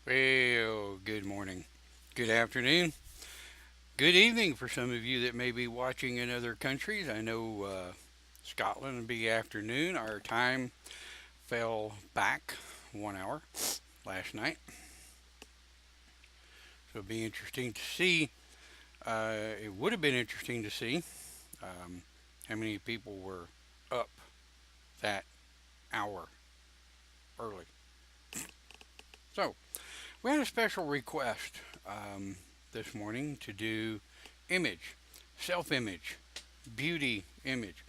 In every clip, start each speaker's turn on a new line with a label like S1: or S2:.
S1: Well, good morning, good afternoon, good evening for some of you that may be watching in other countries. I know Scotland will be afternoon. Our time fell back 1 hour last night, so it'll be interesting to see. It would have been interesting to see um, how many people were up that hour early. So, we had a special request this morning to do image, self image, beauty image.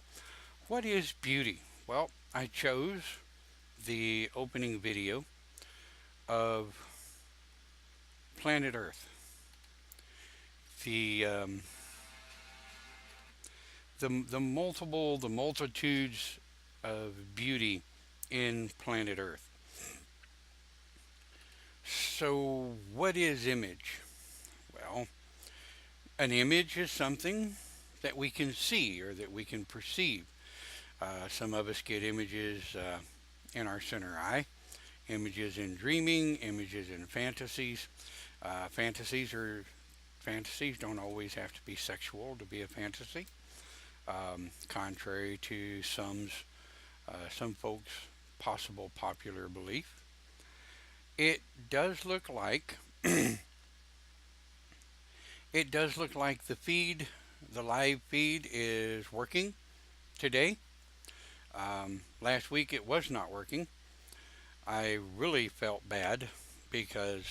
S1: What is beauty? Well, I chose the opening video of Planet Earth. The the multitudes of beauty in Planet Earth. So, what is image? Well, an image is something that we can see or that we can perceive. Some of us get images in our center eye, images in dreaming, images in fantasies. Fantasies are fantasies don't always have to be sexual to be a fantasy, contrary to some folks' possible popular belief. It does look like it does look like the live feed is working today. Last week it was not working. I really felt bad because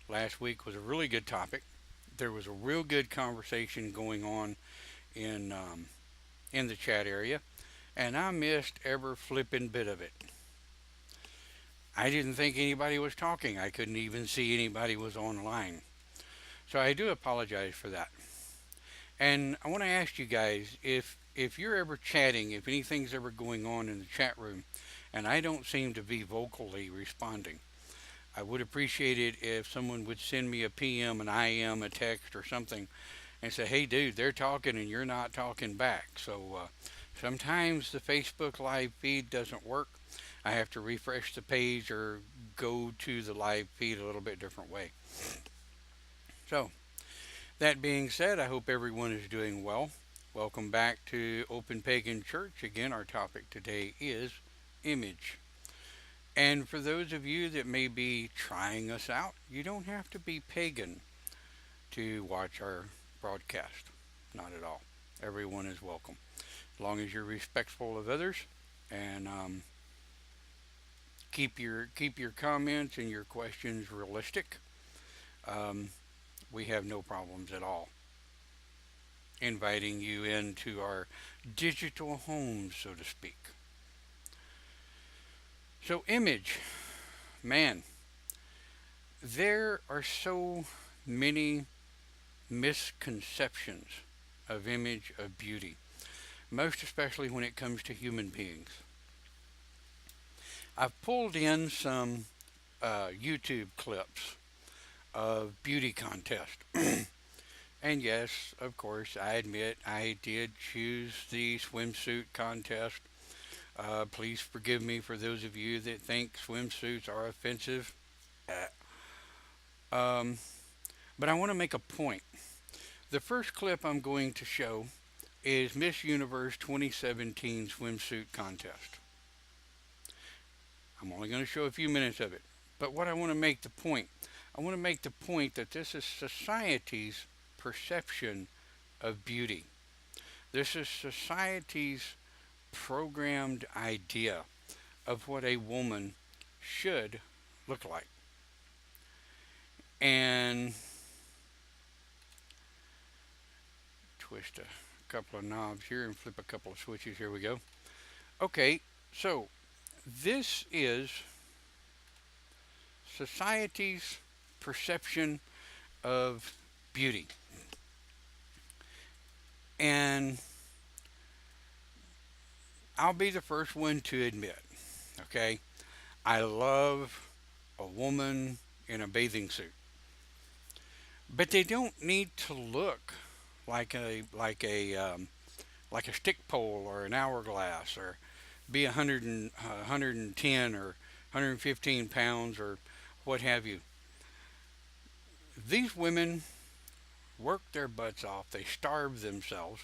S1: last week was a really good topic. There was a real good conversation going on in in the chat area, and I missed every flippin' bit of it. I didn't think anybody was talking. I couldn't even see anybody was online. So I do apologize for that. And I want to ask you guys if you're ever chatting, if anything's ever going on in the chat room, and I don't seem to be vocally responding, I would appreciate it if someone would send me a PM, an IM, a text, or something, and say, "Hey, dude, they're talking and you're not talking back." So sometimes the Facebook live feed doesn't work. I have to refresh the page or go to the live feed a little bit different way. So that being said, I hope everyone is doing well. Welcome back to Open Pagan Church. Again, our topic today is image. And for those of you that may be trying us out, you don't have to be pagan to watch our broadcast. Not at all. Everyone is welcome. As long as you're respectful of others and keep your comments and your questions realistic, um, we have no problems at all inviting you into our digital homes, so to speak. So, image, man, there are so many misconceptions of image of beauty, most especially when it comes to human beings. I've pulled in some YouTube clips of beauty contest. And yes, of course, I admit I did choose the swimsuit contest. Please forgive me for those of you that think swimsuits are offensive. Um, but I want to make a point. The first clip I'm going to show is Miss Universe 2017 swimsuit contest. I'm only going to show a few minutes of it. But what I want to make the point, I want to make the point that this is society's perception of beauty. This is society's programmed idea of what a woman should look like. And twist a couple of knobs here and flip a couple of switches. Here we go. Okay, so this is society's perception of beauty. And I'll be the first one to admit, okay, I love a woman in a bathing suit. But they don't need to look like a stick pole or an hourglass or be 110 or 115 pounds or what have you. These women work their butts off, they starve themselves,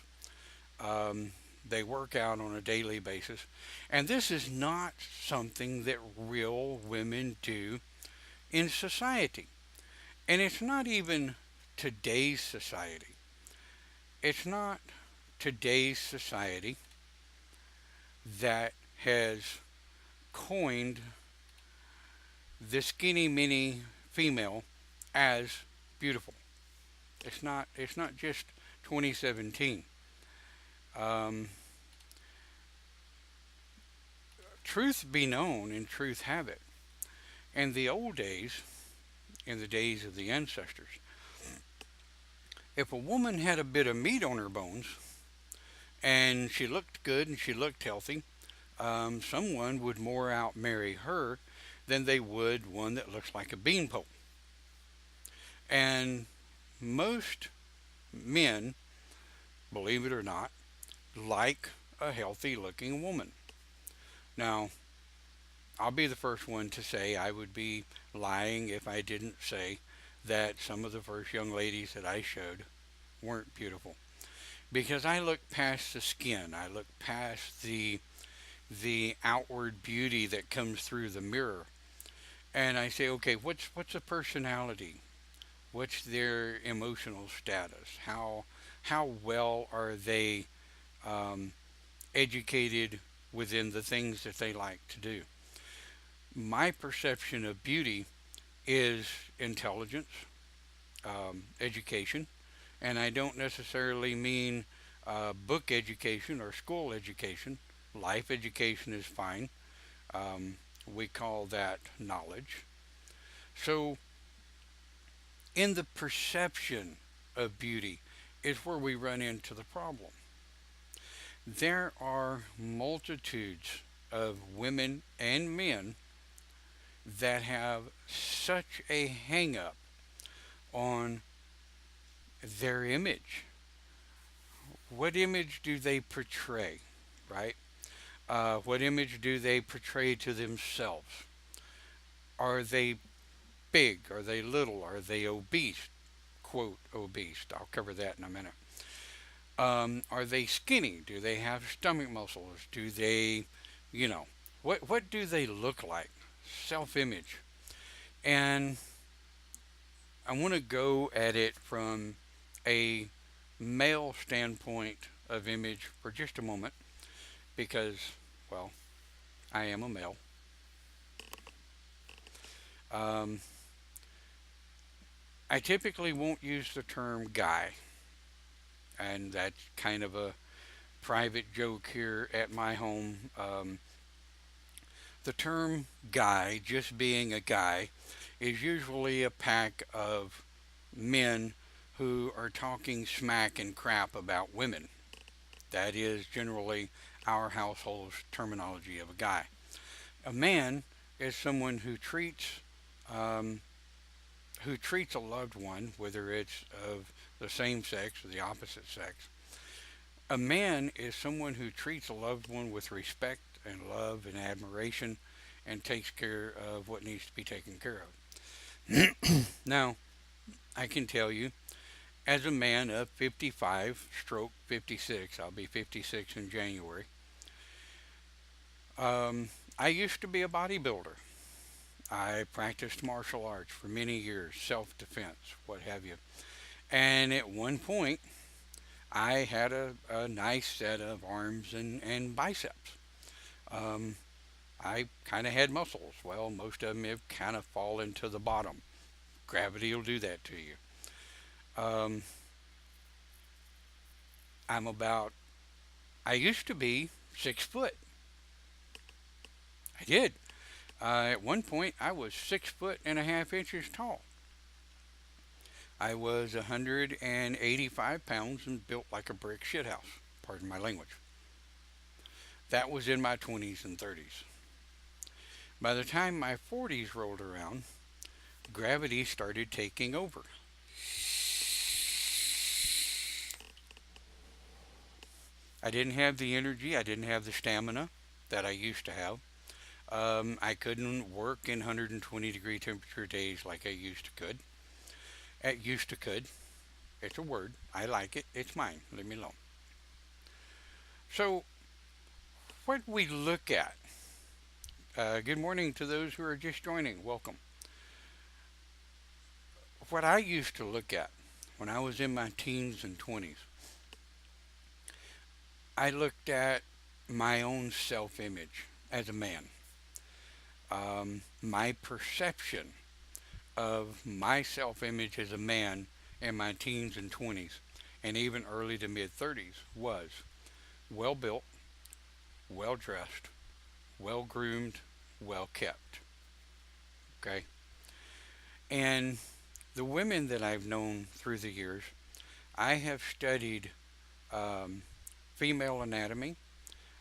S1: um, they work out on a daily basis. And this is not something that real women do in society. And it's not even today's society. It's not today's society that has coined the skinny mini female as beautiful. It's not just 2017. Um, Truth be known and truth have it. In the old days, in the days of the ancestors, if a woman had a bit of meat on her bones and she looked good and she looked healthy, someone would more out marry her than they would one that looks like a beanpole. And most men, believe it or not, like a healthy looking woman. Now, I'll be the first one to say I would be lying if I didn't say that some of the first young ladies that I showed weren't beautiful. Because I look past the skin, I look past the outward beauty that comes through the mirror, and I say, okay, what's a personality? What's their emotional status? How well are they um, educated within the things that they like to do? My perception of beauty is intelligence, education, and I don't necessarily mean book education or school education. Life education is fine. Um, we call that knowledge. So, in the perception of beauty is where we run into the problem. There are multitudes of women and men that have such a hang up on their image. What image do they portray, right? What image do they portray to themselves? Are they big? Are they little? Are they obese? Quote, obese. I'll cover that in a minute. Are they skinny? Do they have stomach muscles? Do they, you know, what do they look like? Self image. And I want to go at it from a male standpoint of image for just a moment because, well, I am a male. Um, I typically won't use the term guy, and that's kind of a private joke here at my home. The term guy, just being a guy, is usually a pack of men who are talking smack and crap about women. That is generally our household's terminology of a guy. A man is someone um, who treats a loved one, whether it's of the same sex or the opposite sex. A man is someone who treats a loved one with respect and love and admiration and takes care of what needs to be taken care of. Now, I can tell you, as a man of 55 stroke 56, I'll be 56 in January, I used to be a bodybuilder. I practiced martial arts for many years, self defense, what have you. And at one point, I had a nice set of arms and biceps. Um, I kind of had muscles. Well, most of them have kind of fallen to the bottom. Gravity will do that to you. Um, I'm about, I used to be 6 foot. I did. At one point, I was 6 foot and a half inches tall. I was 185 pounds and built like a brick shithouse. Pardon my language. That was in my 20s and 30s. By the time my 40s rolled around, gravity started taking over. I didn't have the energy, I didn't have the stamina that I used to have. I couldn't work in 120-degree temperature days like I used to could. It used to could. It's a word. I like it. It's mine. Leave me alone. So, what we look at, good morning to those who are just joining. Welcome. What I used to look at when I was in my teens and 20s, I looked at my own self image as a man, my perception of my self image as a man in my teens and 20s, and even early to mid 30s was well built, well dressed, well groomed, well kept. Okay? And the women that I've known through the years, I have studied um, female anatomy,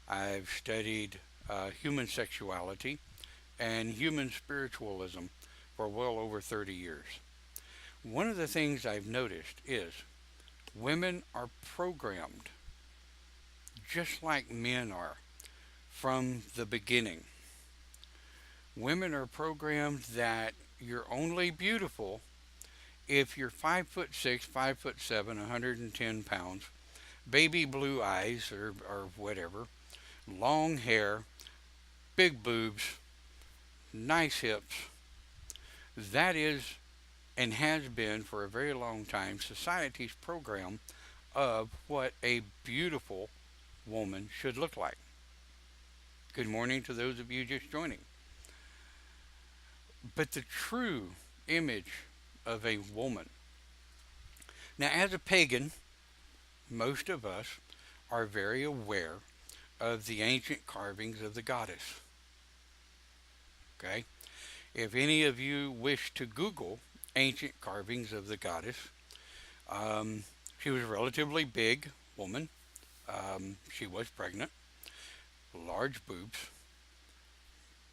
S1: I've studied human sexuality, and human spiritualism for well over 30 years. One of the things I've noticed is women are programmed just like men are from the beginning. Women are programmed that you're only beautiful if you're 5'6", 5'7", 110 pounds, baby blue eyes or whatever, long hair, big boobs, nice hips. That is and has been for a very long time society's program of what a beautiful woman should look like. Good morning to those of you just joining. But the true image of a woman. Now, as a pagan, most of us are very aware of the ancient carvings of the goddess. Okay? If any of you wish to Google ancient carvings of the goddess, she was a relatively big woman. She was pregnant, large boobs,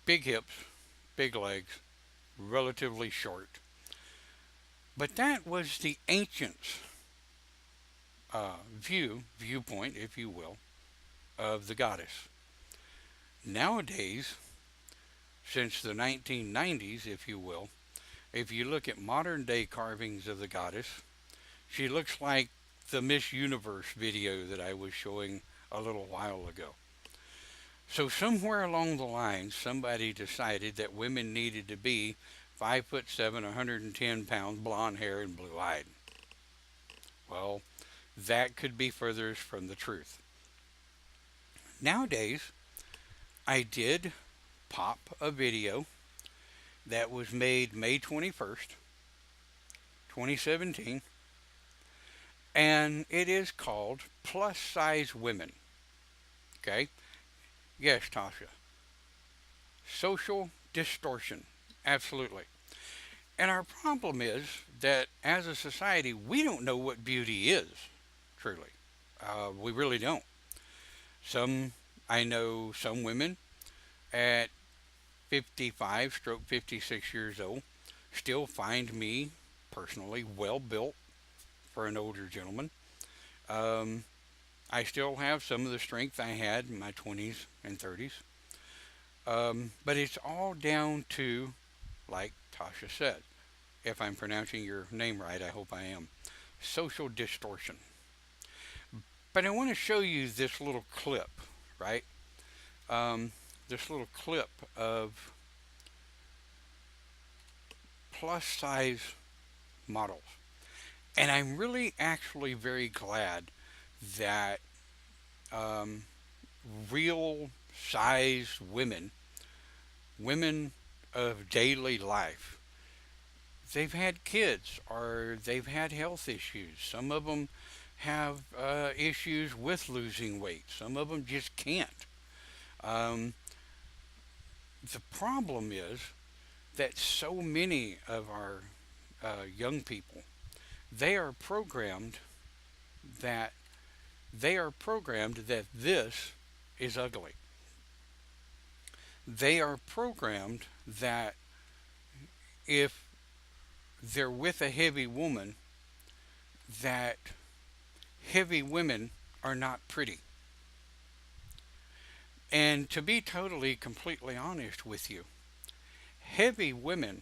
S1: big hips, big legs, relatively short. But that was the ancients' viewpoint, if you will, of the goddess. Nowadays, since the 1990s, if you will, if you look at modern day carvings of the goddess, she looks like the Miss Universe video that I was showing a little while ago. So somewhere along the line, somebody decided that women needed to be 5'7", 110 pounds, blonde hair, and blue eyed. Well, that could be furthest from the truth. Nowadays, I did pop a video that was made May 21st, 2017, and it is called Plus Size Women. Okay? Yes, Tasha. Social distortion. Absolutely. And our problem is that as a society, we don't know what beauty is, truly. We really don't. I know some women at 55 stroke 56 years old still find me personally well built for an older gentleman. Um, I still have some of the strength I had in my 20s and 30s. But it's all down to, like Tasha said, if I'm pronouncing your name right, I hope I am, social distortion. But I want to show you this little clip, right? This little clip of plus size models. And I'm really actually very glad that um, real size women of daily life, they've had kids or they've had health issues. Some of them have issues with losing weight. Some of them just can't. Um, the problem is that so many of our young people, they are programmed that this is ugly. They are programmed that if they're with a heavy woman, that heavy women are not pretty. And to be totally, completely honest with you, heavy women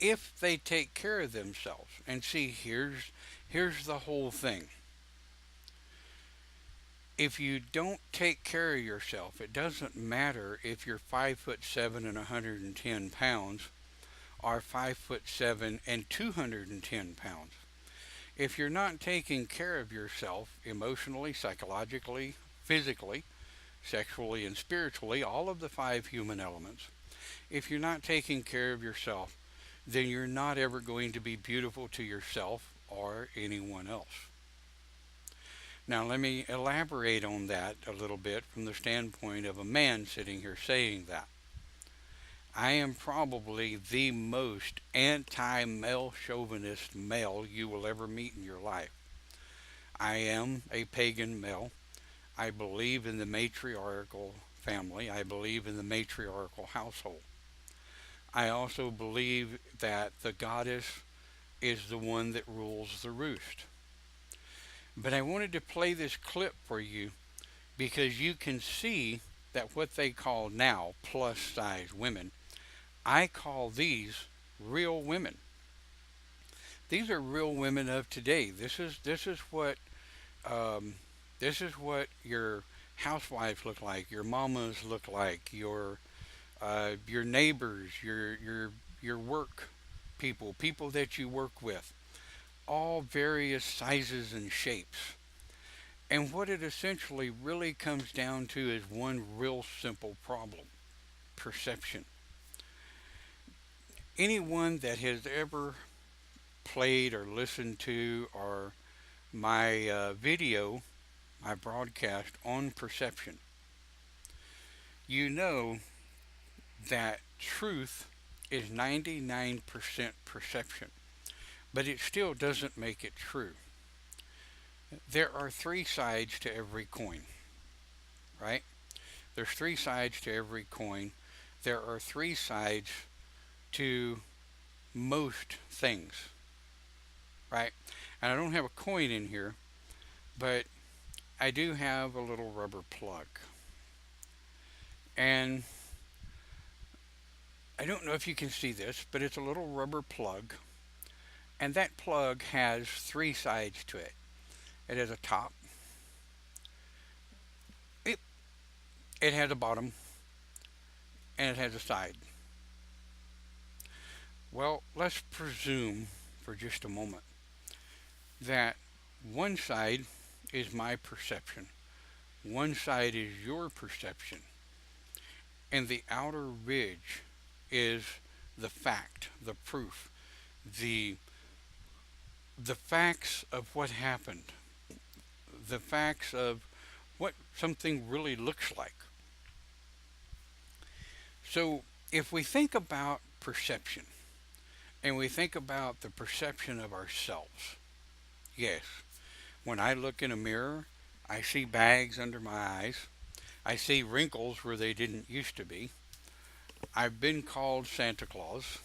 S1: if they take care of themselves. And see, here's the whole thing. If you don't take care of yourself, it doesn't matter if you're 5'7" and 110 pounds or 5'7" and 210 pounds. If you're not taking care of yourself emotionally, psychologically, physically, sexually, and spiritually, all of the five human elements, if you're not taking care of yourself, then you're not ever going to be beautiful to yourself or anyone else. Now, let me elaborate on that a little bit from the standpoint of a man sitting here saying that. I am probably the most anti male chauvinist male you will ever meet in your life. I am a pagan male. I believe in the matriarchal family. I believe in the matriarchal household. I also believe that the goddess is the one that rules the roost. But I wanted to play this clip for you because you can see that what they call now plus size women, I call these real women. These are real women of today. Um, this is what your housewives look like, your mamas look like, your neighbors, your work people, people that you work with, all various sizes and shapes. And what it essentially really comes down to is one real simple problem: perception. Anyone that has ever played or listened to or my video, my broadcast on perception, you know that truth is 99% perception, but it still doesn't make it true. There are three sides to every coin, right? There's three sides to every coin. There are three sides to most things, right? And I don't have a coin in here, but I do have a little rubber plug. And I don't know if you can see this, but it's a little rubber plug. And that plug has three sides to it. It has a top, it, it has a bottom, and it has a side. Well, let's presume for just a moment that one side is my perception, one side is your perception, and the outer ridge is the fact, the proof, the the facts of what happened, the facts of what something really looks like. So if we think about perception and we think about the perception of ourselves, yes, when I look in a mirror, I see bags under my eyes. I see wrinkles where they didn't used to be. I've been called Santa Claus.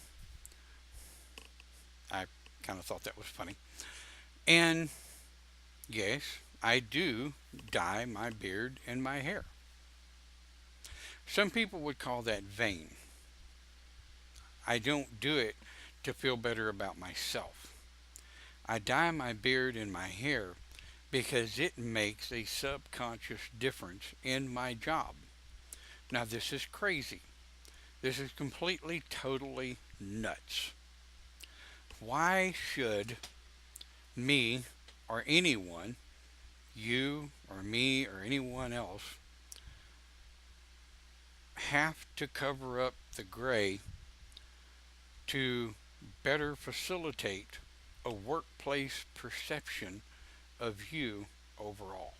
S1: I kind of thought that was funny. And yes, I do dye my beard and my hair. Some people would call that vain. I don't do it to feel better about myself. I dye my beard and my hair because it makes a subconscious difference in my job. Now, this is crazy. This is completely, totally nuts. Why should me or anyone, you or me or anyone else, have to cover up the gray to better facilitate a workplace perception of you overall?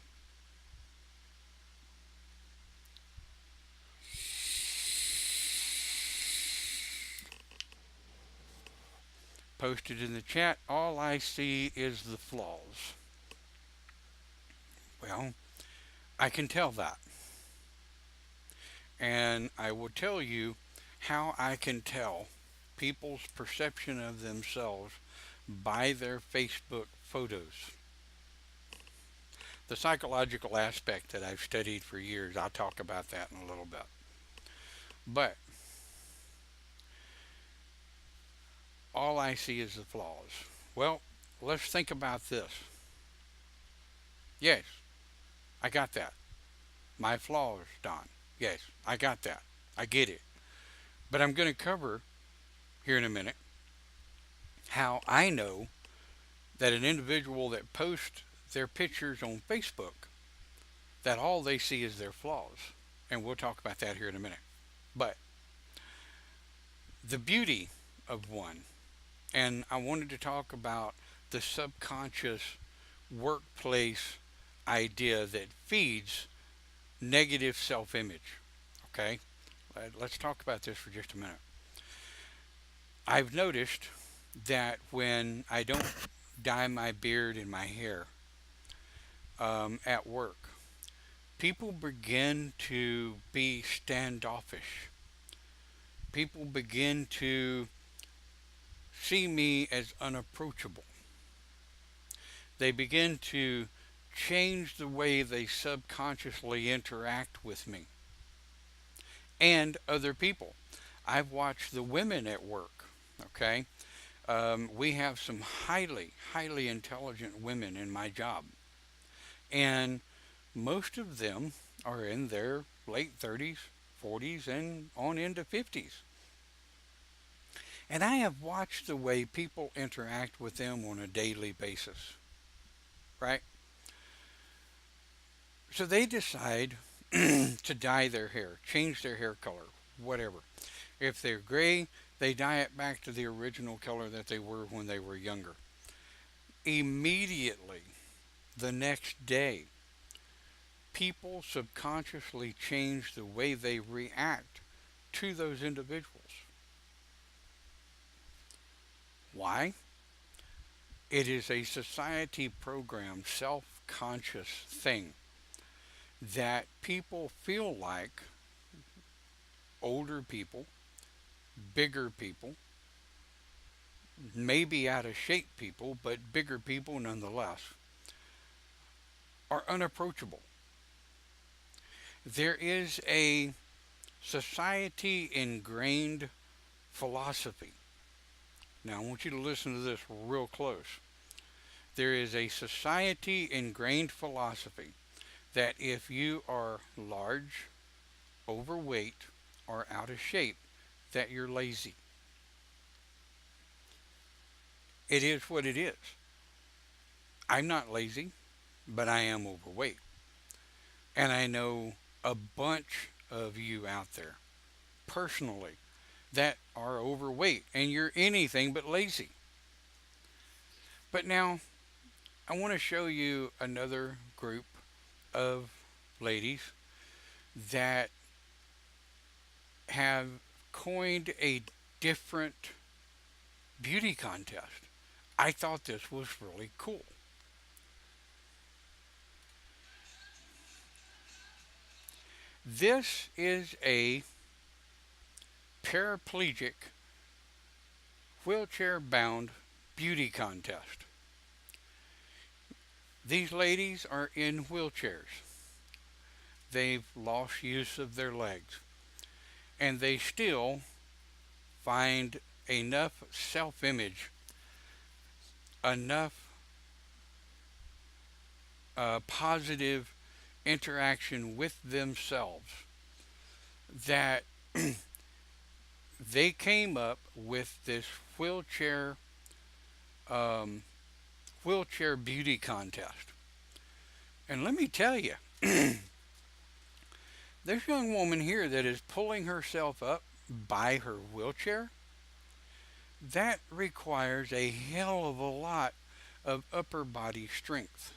S1: Posted in the chat, all I see is the flaws. Well, I can tell that. And I will tell you how I can tell people's perception of themselves by their Facebook photos. The psychological aspect that I've studied for years, I'll talk about that in a little bit. But all I see is the flaws. Well, let's think about this. Yes, I got that. My flaws, Don. Yes, I got that. I get it. But I'm going to cover here in a minute how I know that an individual that posts their pictures on Facebook, that all they see is their flaws. And we'll talk about that here in a minute. But the beauty of one, and I wanted to talk about the subconscious workplace idea that feeds negative self image. Okay? Let's talk about this for just a minute. I've noticed that when I don't dye my beard and my hair at work, people begin to be standoffish. People begin to see me as unapproachable. They begin to change the way they subconsciously interact with me and other people. I've watched the women at work, okay? We have some highly intelligent women in my job, and most of them are in their late 30s, 40s, and on into 50s. And I have watched the way people interact with them on a daily basis, right? So they decide to dye their hair, change their hair color, whatever. If they're gray, they dye it back to the original color that they were when they were younger. Immediately, the next day, people subconsciously change the way they react to those individuals. Why? It is a society program, self conscious thing that people feel like older people, bigger people, maybe out of shape people, but bigger people nonetheless, are unapproachable. There is a society ingrained philosophy. Now, I want you to listen to this real close. There is a society ingrained philosophy that if you are large, overweight, or out of shape, that you're lazy. It is what it is. I'm not lazy, but I am overweight. And I know a bunch of you out there, personally, that are overweight, and you're anything but lazy. But now, I want to show you another group of ladies that have coined a different beauty contest. I thought this was really cool. This is a paraplegic, wheelchair bound beauty contest. These ladies are in wheelchairs. They've lost use of their legs. And they still find enough self image, enough positive interaction with themselves that they came up with this um, wheelchair beauty contest. And let me tell you, this young woman here that is pulling herself up by her wheelchair, that requires a hell of a lot of upper body strength.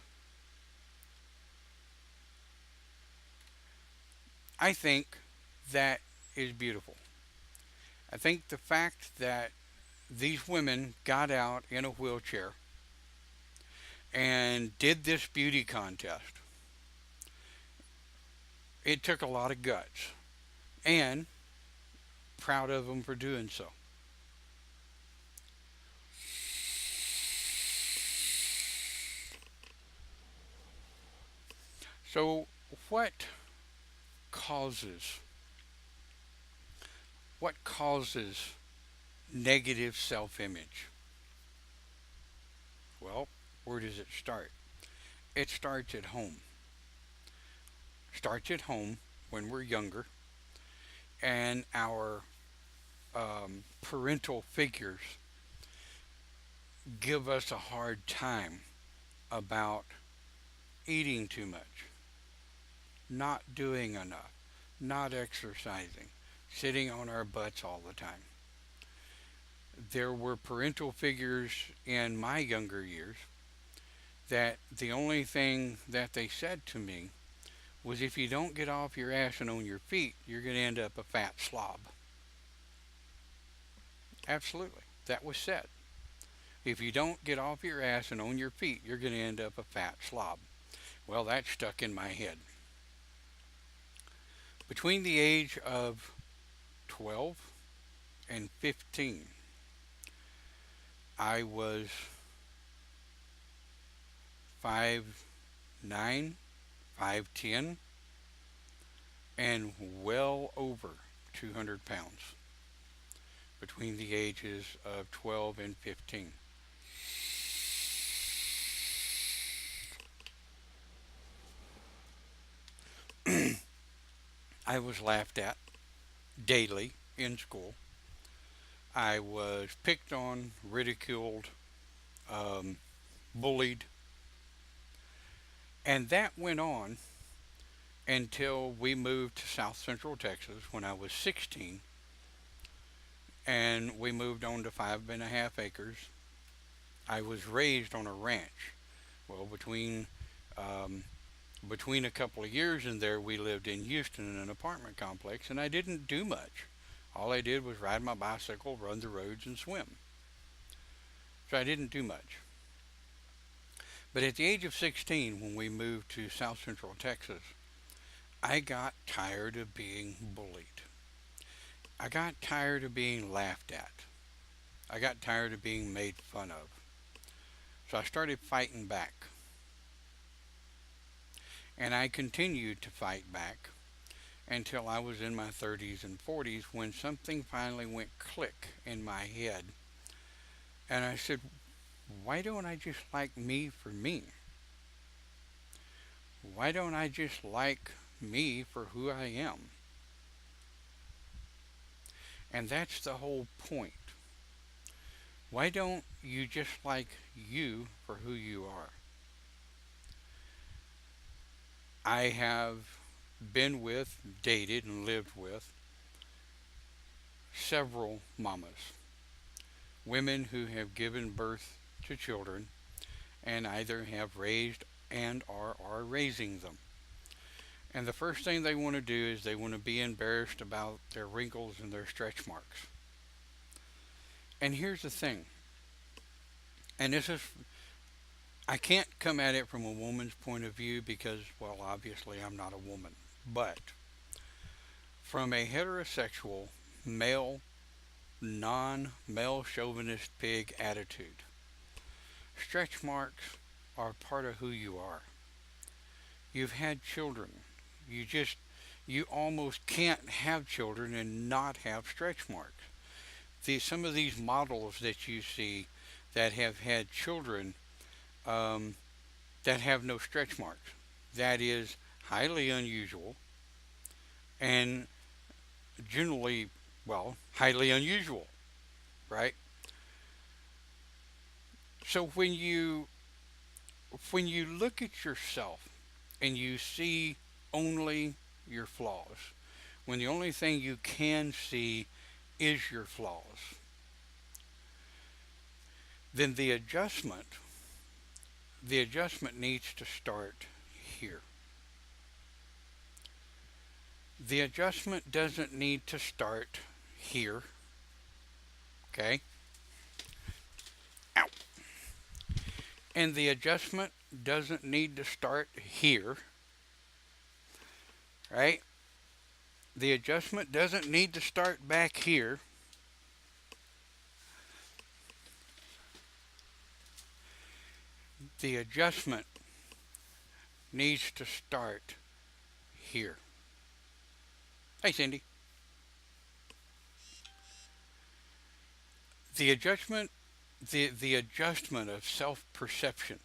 S1: I think that is beautiful. I think the fact that these women got out in a wheelchair and did this beauty contest, it took a lot of guts, and proud of them for doing so. So what causes what causes negative self image? Well, where does it start? It starts at home. Starts at home when we're younger, and our parental figures give us a hard time about eating too much, not doing enough, not exercising, sitting on our butts all the time. There were parental figures in my younger years that the only thing that they said to me was, if you don't get off your ass and on your feet, you're going to end up a fat slob. Absolutely. That was said. If you don't get off your ass and on your feet, you're going to end up a fat slob. Well, that stuck in my head. Between the age of 12 and 15, I was 5'9", 5'10", and well over 200 pounds between the ages of 12 and 15. I was laughed at daily in school. I was picked on, ridiculed, um, bullied, and that went on until we moved to South Central Texas when I was 16, and we moved on to 5.5 acres. I was raised on a ranch. Well, um, between a couple of years in there, we lived in Houston in an apartment complex, and I didn't do much. All I did was ride my bicycle, run the roads, and swim. So I didn't do much. But at the age of 16, when we moved to South Central Texas, I got tired of being bullied. I got tired of being laughed at. I got tired of being made fun of. So I started fighting back. And I continued to fight back until I was in my 30s and 40s, when something finally went click in my head. And I said, why don't I just like me for me? Why don't I just like me for who I am? And that's the whole point. Why don't you just like you for who you are? I have been with, dated, and lived with several mamas, women who have given birth to children and either have raised and are raising them. And the first thing they want to do is they want to be embarrassed about their wrinkles and their stretch marks. And here's the thing, and this is, I can't come at it from a woman's point of view because, well, obviously I'm not a woman. But from a heterosexual, male, non-male chauvinist pig attitude, stretch marks are part of who you are. You've had children. You almost can't have children and not have stretch marks. Some of these models that you see that have had children, um, that have no stretch marks, that is highly unusual and generally, well, highly unusual, right? So when you look at yourself and you see only your flaws, when the only thing you can see is your flaws, then the adjustment needs to start here. The adjustment doesn't need to start here, okay? Ow. And the adjustment doesn't need to start here, right? The adjustment doesn't need to start back here. The adjustment needs to start here. Hey, Cindy. The adjustment, the adjustment of self perception.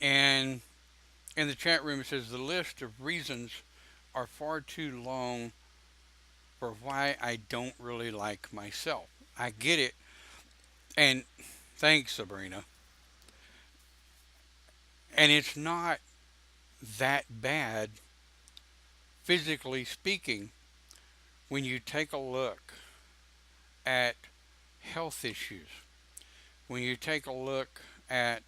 S1: And in the chat room, it says the list of reasons are far too long for why I don't really like myself. I get it. And thanks, Sabrina. And it's not that bad, physically speaking, when you take a look at health issues, when you take a look at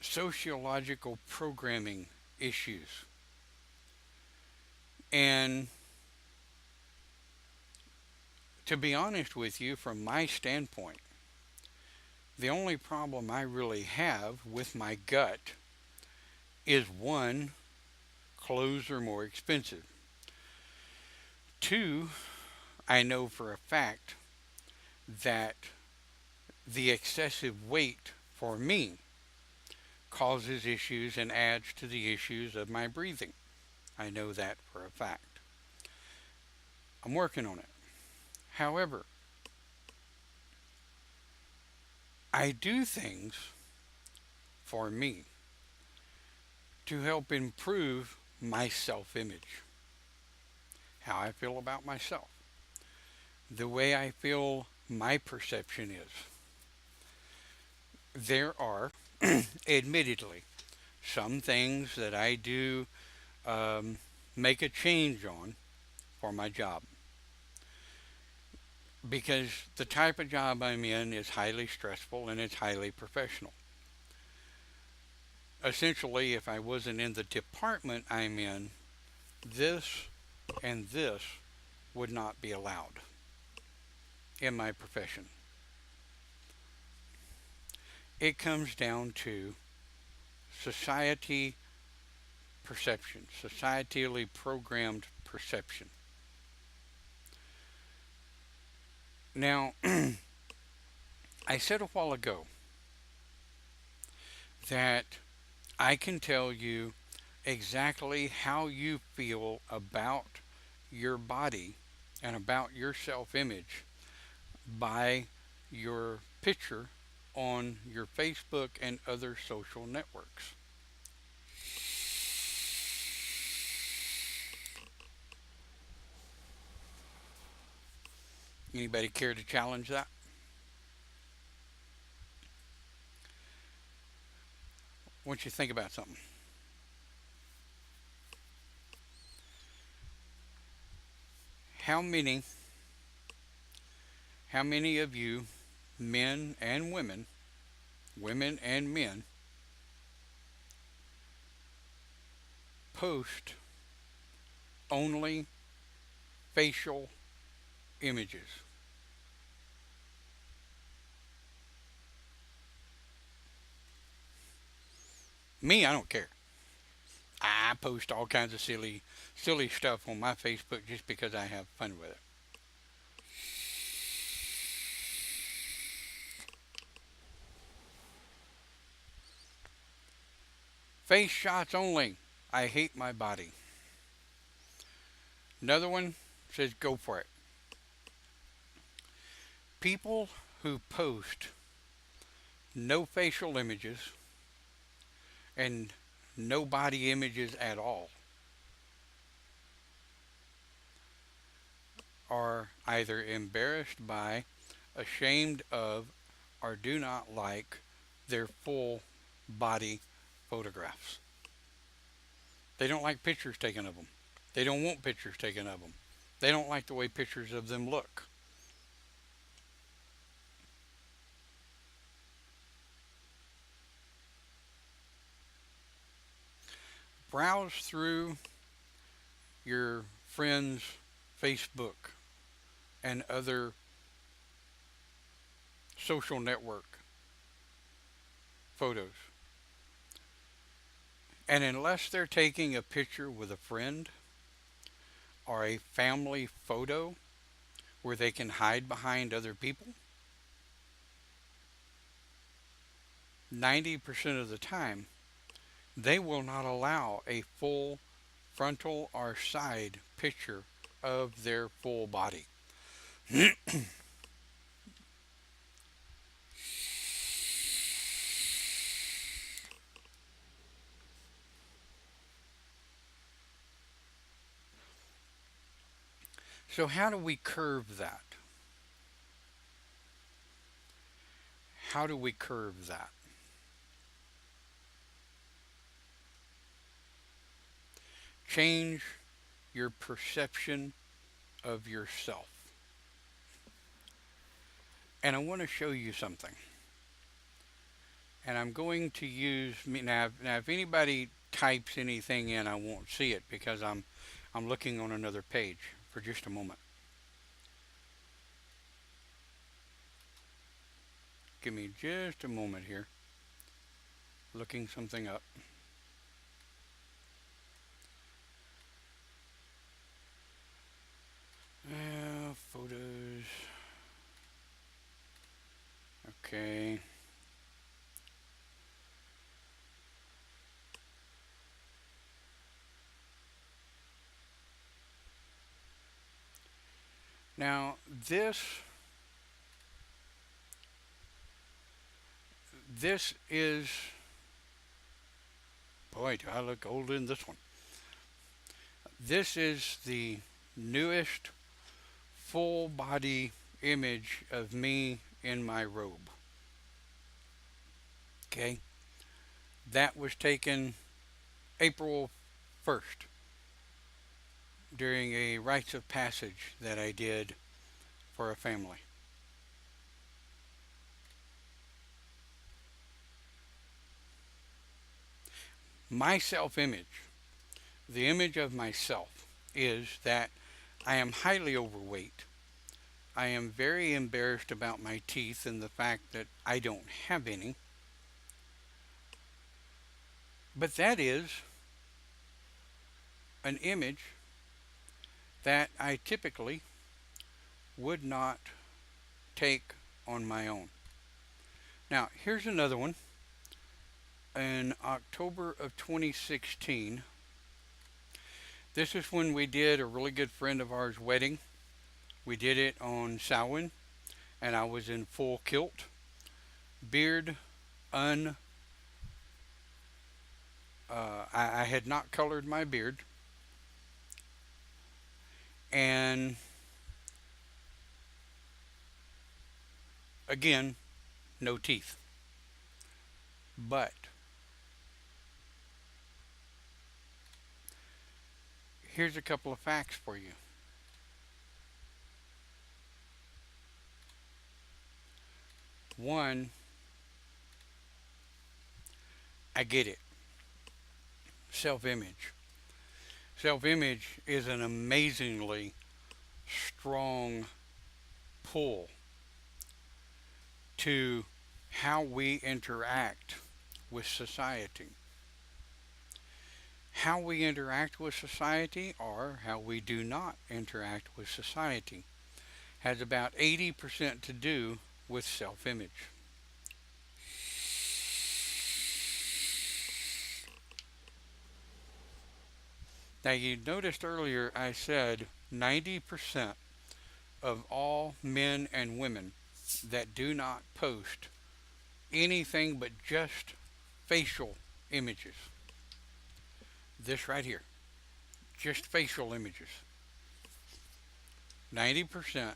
S1: sociological programming issues. And to be honest with you, from my standpoint, the only problem I really have with my gut is one, clothes are more expensive. Two, I know for a fact that the excessive weight for me causes issues and adds to the issues of my breathing. I know that for a fact. I'm working on it. However, I do things for me to help improve my self image, how I feel about myself, the way I feel my perception is. There are, admittedly, some things that I do um, make a change on for my job because the type of job I'm in is highly stressful and it's highly professional. Essentially, if I wasn't in the department I'm in, this and this would not be allowed in my profession. It comes down to society perception, societally programmed perception. Now, I said a while ago that I can tell you exactly how you feel about your body and about your self image by your picture on your Facebook and other social networks. Anybody care to challenge that? I want you to think about something. How many how many of you men and women, women and men post only facial images? Me, I don't care. I post all kinds of silly stuff on my Facebook just because I have fun with it. Face shots only. I hate my body. Another one says go for it. People who post no facial images and no body images at all are either embarrassed by, ashamed of, or do not like their full body photographs. They don't like pictures taken of them. They don't want pictures taken of them. They don't like the way pictures of them look. Browse through your friends' Facebook and other social network photos. And unless they're taking a picture with a friend or a family photo where they can hide behind other people, 90% of the time, they will not allow a full frontal or side picture of their full body. So, how do we curve that? How do we curve that? Change your perception of yourself. And I want to show you something. And I'm going to use me now. Now, if anybody types anything in, I won't see it because I'm looking on another page for just a moment. Give me just a moment here. Looking something up. Photos. Okay. Now this is, boy, do I look old in this one. This is the newest full body image of me in my robe. Okay? That was taken April 1st during a rites of passage that I did for a family. My self image, the image of myself, is that I am highly overweight. I am very embarrassed about my teeth and the fact that I don't have any. But that is an image that I typically would not take on my own. Now, here's another one. In October of 2016, this is when we did a really good friend of ours' wedding. We did it on Samhain, and I was in full kilt, beard, un. I had not colored my beard, and again, no teeth. But here's a couple of facts for you. One, I get it. Self image. Self image is an amazingly strong pull to how we interact with society. How we interact with society, or how we do not interact with society, has about 80% to do with self image. Now, you noticed earlier I said 90% of all men and women that do not post anything but just facial images. This right here, just facial images. 90%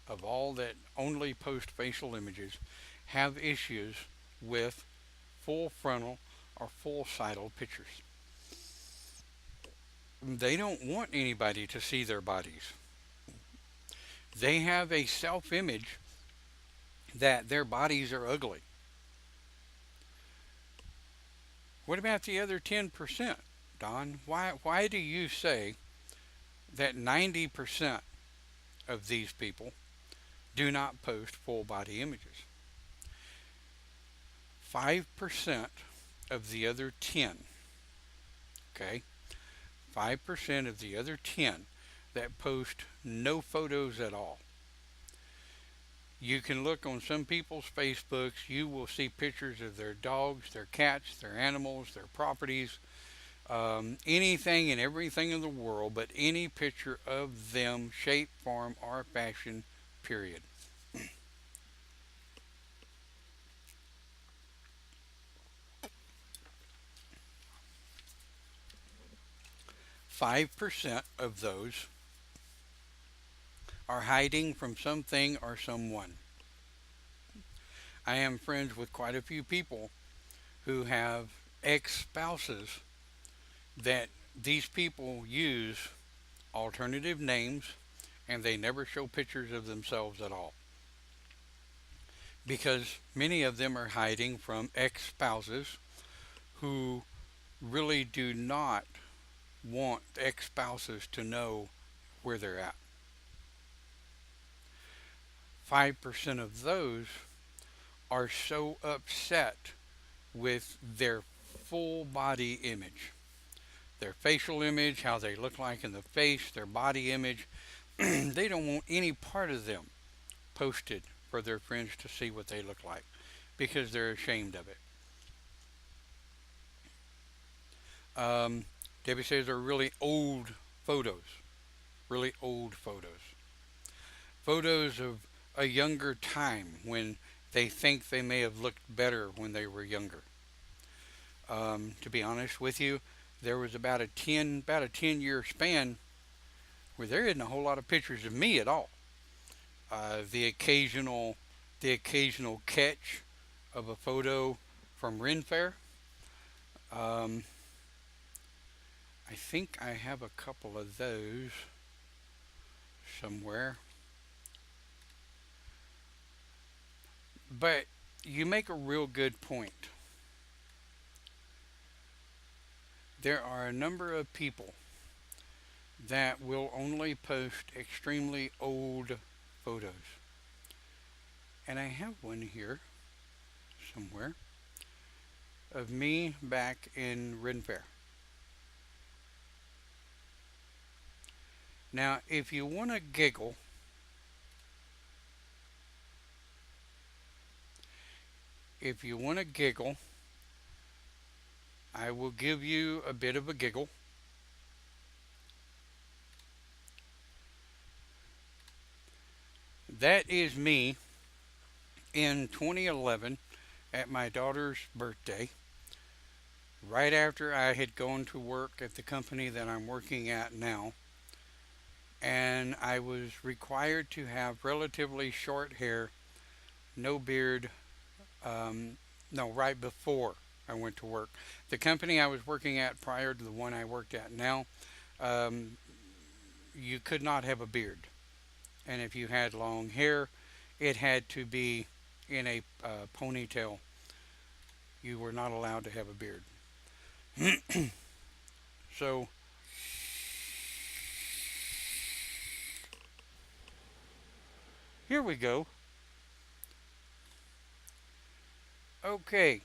S1: of all that only post facial images have issues with full frontal or full sidal pictures. They don't want anybody to see their bodies. They have a self image that their bodies are ugly. What about the other 10%, Don? Why do you say that 90% of these people do not post full body images? 5% of the other 10, okay? 5% of the other 10 that post no photos at all. You can look on some people's Facebooks, you will see pictures of their dogs, their cats, their animals, their properties, anything and everything in the world, but any picture of them, shape, form, or fashion, period. 5% of those are hiding from something or someone. I am friends with quite a few people who have ex spouses that these people use alternative names and they never show pictures of themselves at all because many of them are hiding from ex spouses who really do not want ex spouses to know where they're at. 5% of those are so upset with their full body image, their facial image, how they look like in the face, their body image. They don't want any part of them posted for their friends to see what they look like because they're ashamed of it. Debbie says they're really old photos, really old photos. Photos of a younger time when they think they may have looked better when they were younger. To be honest with you, there was about a 10 year span where there isn't a whole lot of pictures of me at all. The occasional catch of a photo from Ren Fair. Um, I think I have a couple of those somewhere. But you make a real good point. There are a number of people that will only post extremely old photos. And I have one here somewhere of me back in Ren Fair. Now, if you want to giggle, I will give you a bit of a giggle. That is me in 2011 at my daughter's birthday, right after I had gone to work at the company that I'm working at now, and I was required to have relatively short hair, no beard, no, right before I went to work. The company I was working at prior to the one I worked at now, um, you could not have a beard. And if you had long hair, it had to be in a ponytail. You were not allowed to have a beard. So here we go. Okay.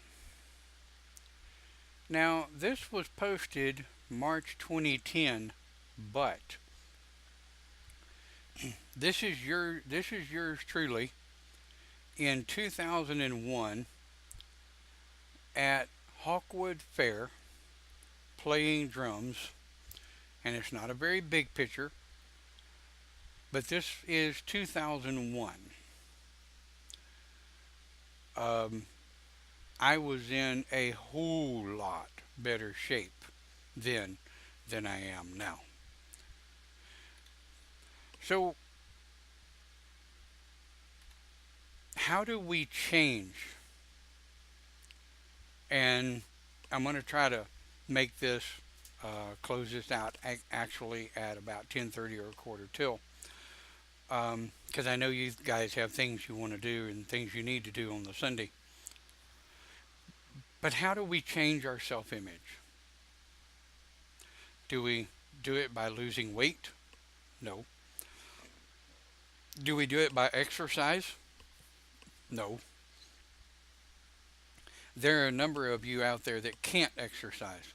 S1: Now this was posted March 2010, but this is yours truly in 2001 at Hawkwood Fair playing drums, and it's not a very big picture, but this is 2001. Um, I was in a whole lot better shape then than I am now. So, how do we change? And I'm going to try to make this close this out actually at about 10:30 or a quarter till, because I know you guys have things you want to do and things you need to do on the Sunday. But how do we change our self-image? Do we do it by losing weight? No. Do we do it by exercise? No. There are a number of you out there that can't exercise.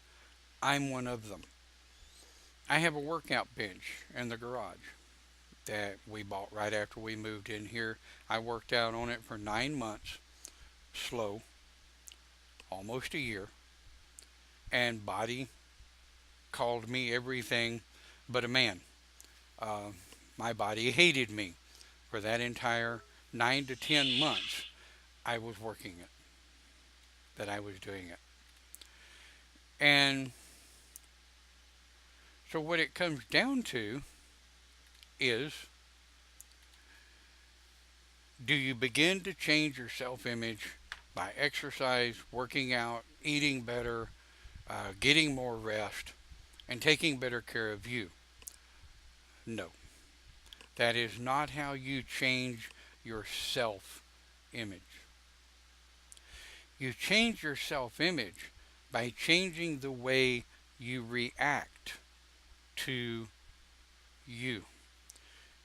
S1: I'm one of them. I have a workout bench in the garage that we bought right after we moved in here. I worked out on it for 9 months, slow, almost a year, and body called me everything but a man. Uh, my body hated me For that entire 9 to 10 months, I was working it, that I was doing it. And so what it comes down to is, do you begin to change your self image by exercise, working out, eating better, getting more rest, and taking better care of you? No. That is not how you change your self image. You change your self image by changing the way you react to you.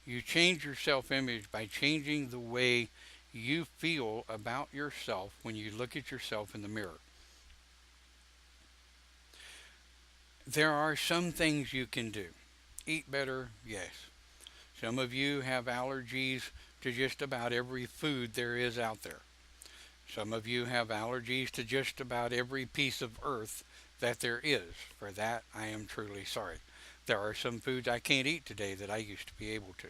S1: You change your self image by changing the way you feel about yourself when you look at yourself in the mirror. There are some things you can do. Eat better, yes. Some of you have allergies to just about every food there is out there. Some of you have allergies to just about every piece of earth that there is. For that, I am truly sorry. There are some foods I can't eat today that I used to be able to.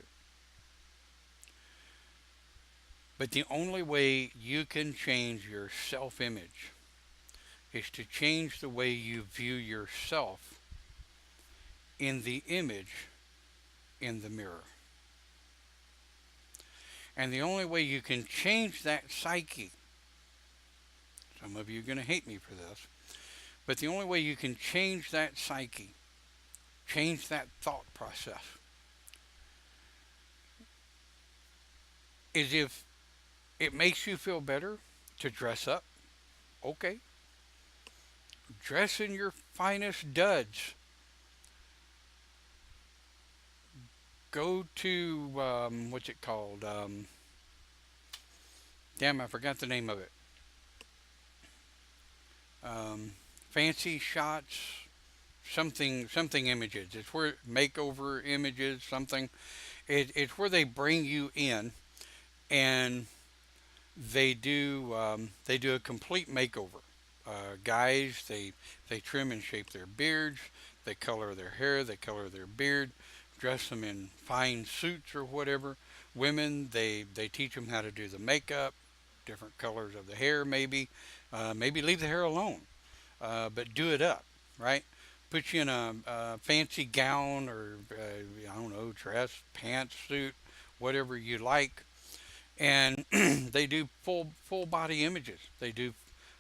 S1: But the only way you can change your self image is to change the way you view yourself in the image in the mirror. And the only way you can change that psyche, some of you are going to hate me for this, but the only way you can change that psyche, change that thought process, is if it makes you feel better to dress up. Okay. Dress in your finest duds. Go to, what's it called? Damn, I forgot the name of it. Fancy shots, something images. It's where makeover images, something. It's where they bring you in and they do a complete makeover. Guys, they trim and shape their beards, they color their hair, they color their beard, dress them in fine suits or whatever. Women, they teach them how to do the makeup, different colors of the hair, maybe leave the hair alone, but do it up, right? Put you in a fancy gown or I don't know, dress, pants, suit, whatever you like, and they do full body images. They do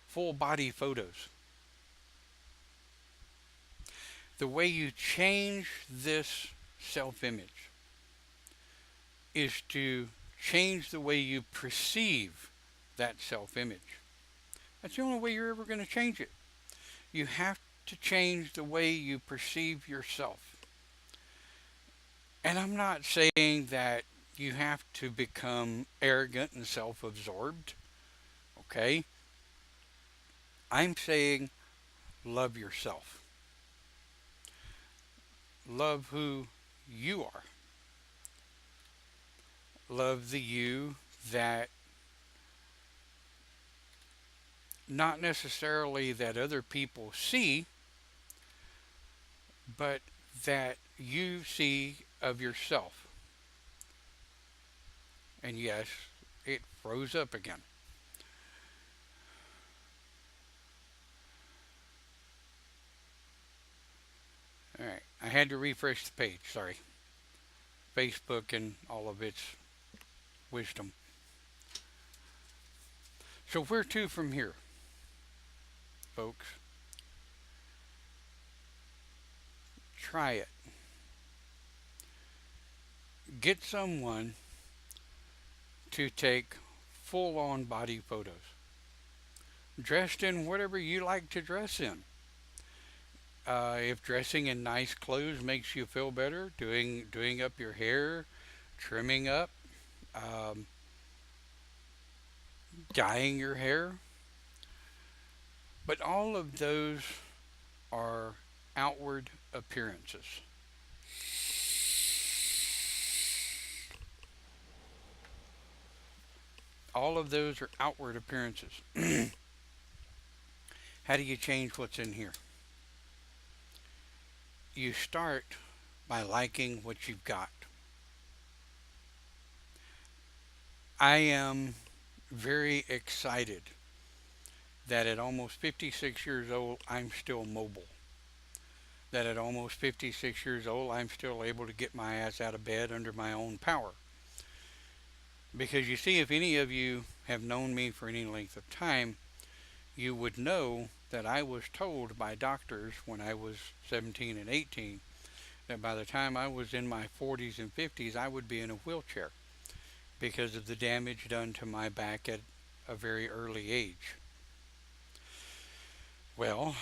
S1: full body photos. The way you change this self image is to change the way you perceive that self image. That's the only way you're ever going to change it. You have to change the way you perceive yourself. And I'm not saying that you have to become arrogant and self absorbed, okay? I'm saying love yourself. Love who you are. Love the you that not necessarily that other people see, but that you see of yourself. And yes, it froze up again. All right, I had to refresh the page, sorry. Facebook and all of its wisdom. So where to from here, folks? Try it. Get someone to take full on body photos. Dressed in whatever you like to dress in. If dressing in nice clothes makes you feel better, doing up your hair, trimming up, um, dyeing your hair. But all of those are outward appearances. All of those are outward appearances. How do you change what's in here? You start by liking what you've got. I am very excited that at almost 56 years old, I'm still mobile. That at almost 56 years old, I'm still able to get my ass out of bed under my own power. Because you see, if any of you have known me for any length of time, you would know that I was told by doctors when I was 17 and 18 that by the time I was in my 40s and 50s, I would be in a wheelchair because of the damage done to my back at a very early age. Well,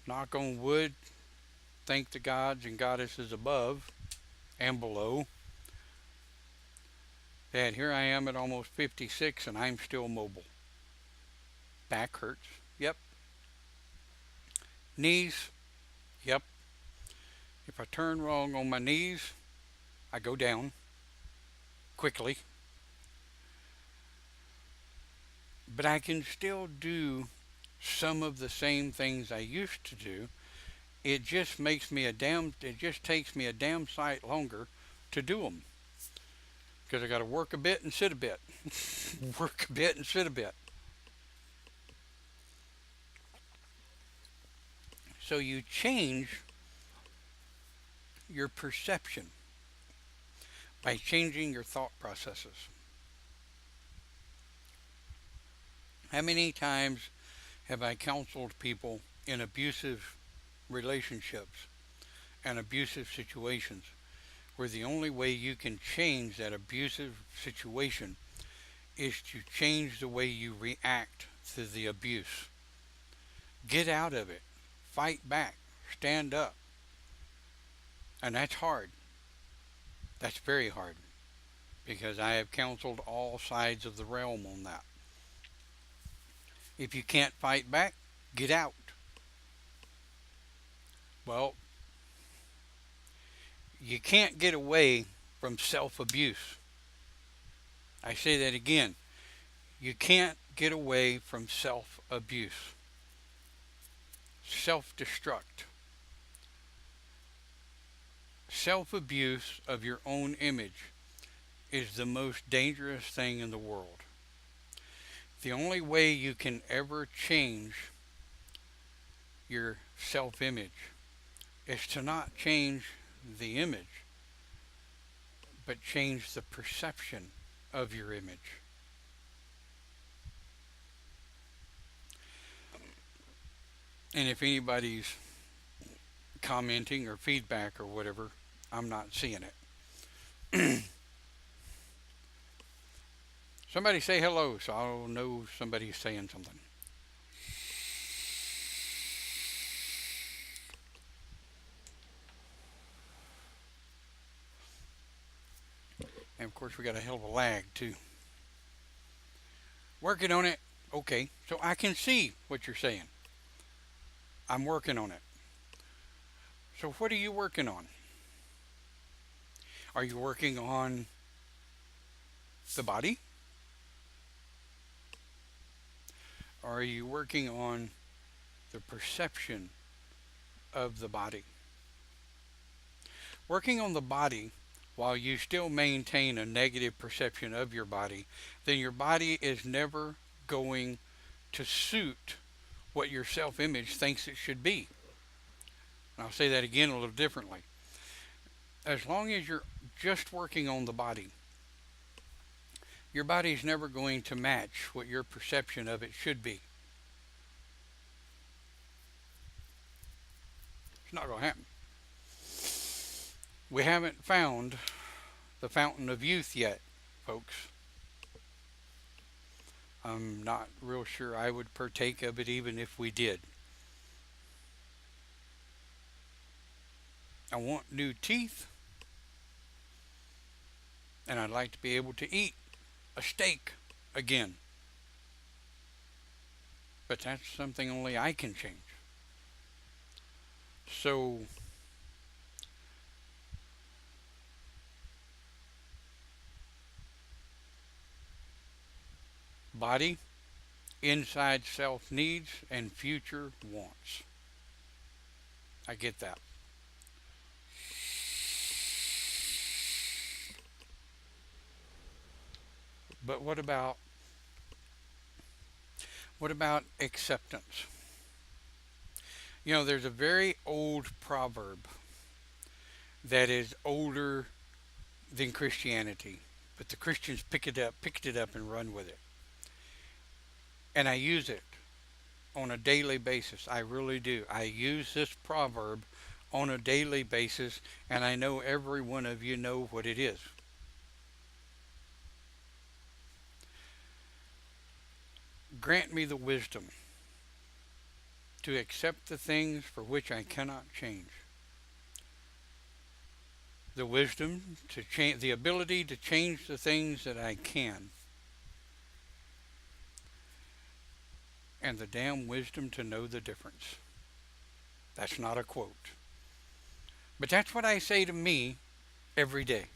S1: knock on wood, thank the gods and goddesses above and below that here I am at almost 56 and I'm still mobile. Back hurts. Yep. Knees. Yep. If I turn wrong on my knees, I go down quickly. But I can still do some of the same things I used to do. It just takes me a damn sight longer to do them. Because I got to work a bit and sit a bit. Work a bit and sit a bit. So you change your perception by changing your thought processes. How many times have I counseled people in abusive relationships and abusive situations where the only way you can change that abusive situation is to change the way you react to the abuse? Get out of it. Fight back. Stand up. And that's hard. That's very hard because I have counseled all sides of the realm on that. If you can't fight back, get out. Well, you can't get away from self-abuse. I say that again. You can't get away from self-abuse. Self-destruct. Self-abuse of your own image is the most dangerous thing in the world. The only way you can ever change your self-image is to not change the image, but change the perception of your image. And if anybody's commenting or feedback or whatever, I'm not seeing it. Somebody say hello so I'll know somebody's saying something. And of course we got a hell of a lag too. Working on it. Okay, so I can see what you're saying. I'm working on it. So what are you working on? Are you working on the body? Or are you working on the perception of the body? Working on the body while you still maintain a negative perception of your body, then your body is never going to suit what your self-image thinks it should be. And I'll say that again a little differently. As long as you're just working on the body, your body's never going to match what your perception of it should be. It's not going to happen. We haven't found the fountain of youth yet, folks. I'm not real sure I would partake of it even if we did. I want new teeth, and I'd like to be able to eat a steak again. But that's something only I can change. So, body, inside self needs, and future wants. I get that. But what about acceptance? There's a very old proverb that is older than Christianity, but the Christians picked it up and run with it. And I use it on a daily basis. I really do. I use this proverb on a daily basis, and I know every one of you know what it is. Grant me the wisdom to accept the things for which I cannot change. The wisdom to change, the ability to change the things that I can, and the damn wisdom to know the difference. That's not a quote. But that's what I say to me every day.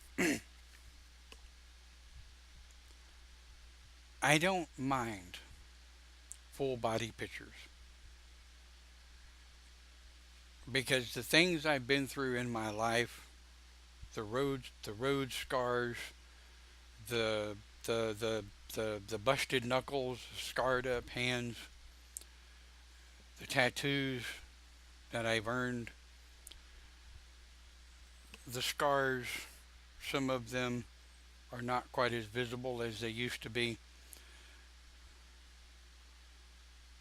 S1: I don't mind full body pictures because the things I've been through in my life, the road scars, the the busted knuckles, scarred up hands, the tattoos that I've earned, the scars, some of them are not quite as visible as they used to be.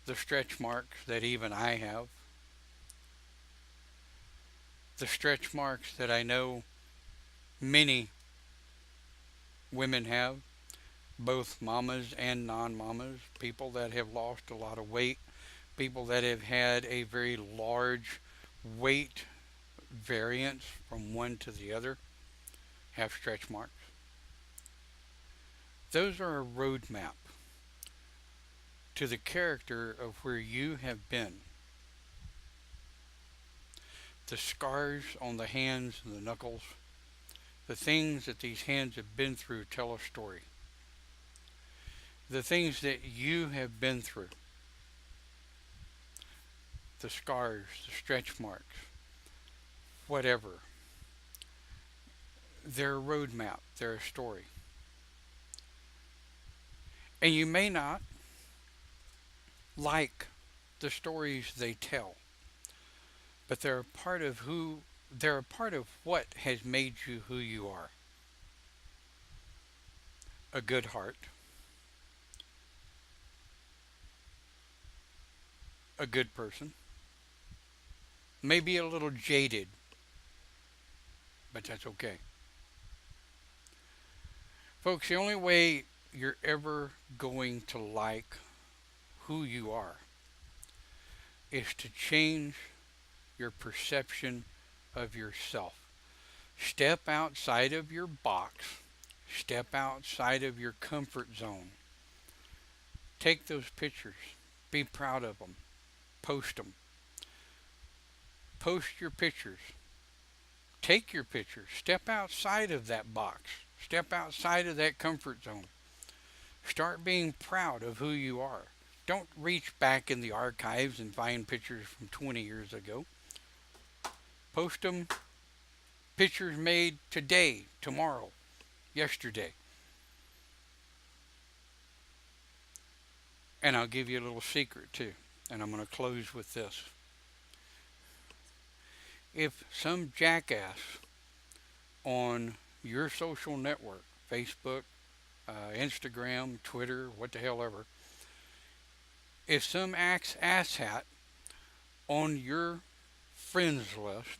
S1: The stretch marks that even I have, the stretch marks that I know many women have, both mamas and non mamas, people that have lost a lot of weight, people that have had a very large weight variance from one to the other have stretch marks. Those are a roadmap to the character of where you have been. The scars on the hands and the knuckles, the things that these hands have been through tell a story. The things that you have been through, the scars, the stretch marks, whatever, they're a roadmap, they're a story. And you may not like the stories they tell, but they're a part of what has made you who you are. A good heart, a good person, maybe a little jaded, but that's okay. Folks, the only way you're ever going to like who you are is to change your perception of yourself. Step outside of your box. Step outside of your comfort zone. Take those pictures. Be proud of them. Post them. Post your pictures. Take your pictures. Step outside of that box. Step outside of that comfort zone. Start being proud of who you are. Don't reach back in the archives and find pictures from 20 years ago. Post them. Pictures made today, tomorrow, yesterday. And I'll give you a little secret too. And I'm going to close with this. If some jackass on your social network, Facebook, Instagram, Twitter, what the hell ever, if some asshat on your friends list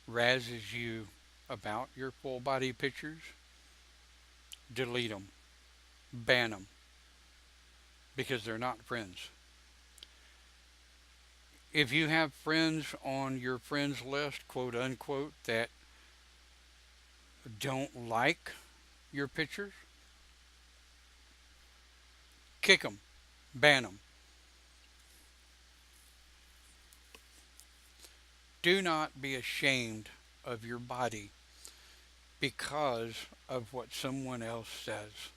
S1: razzes you about your full body pictures, delete them, ban them, because they're not friends. If you have friends on your friends list, quote unquote, that don't like your pictures, kick them, ban them. Do not be ashamed of your body because of what someone else says.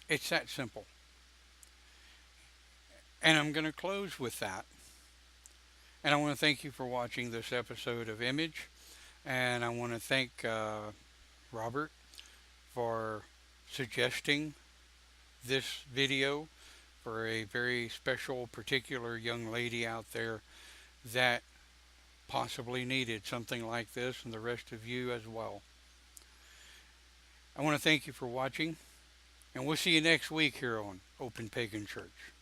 S1: It's that simple. And I'm going to close with that. And I want to thank you for watching this episode of Image. And I want to thank Robert, for suggesting this video for a very special, particular young lady out there that possibly needed something like this, and the rest of you as well. I want to thank you for watching, and we'll see you next week here on Open Pagan Church.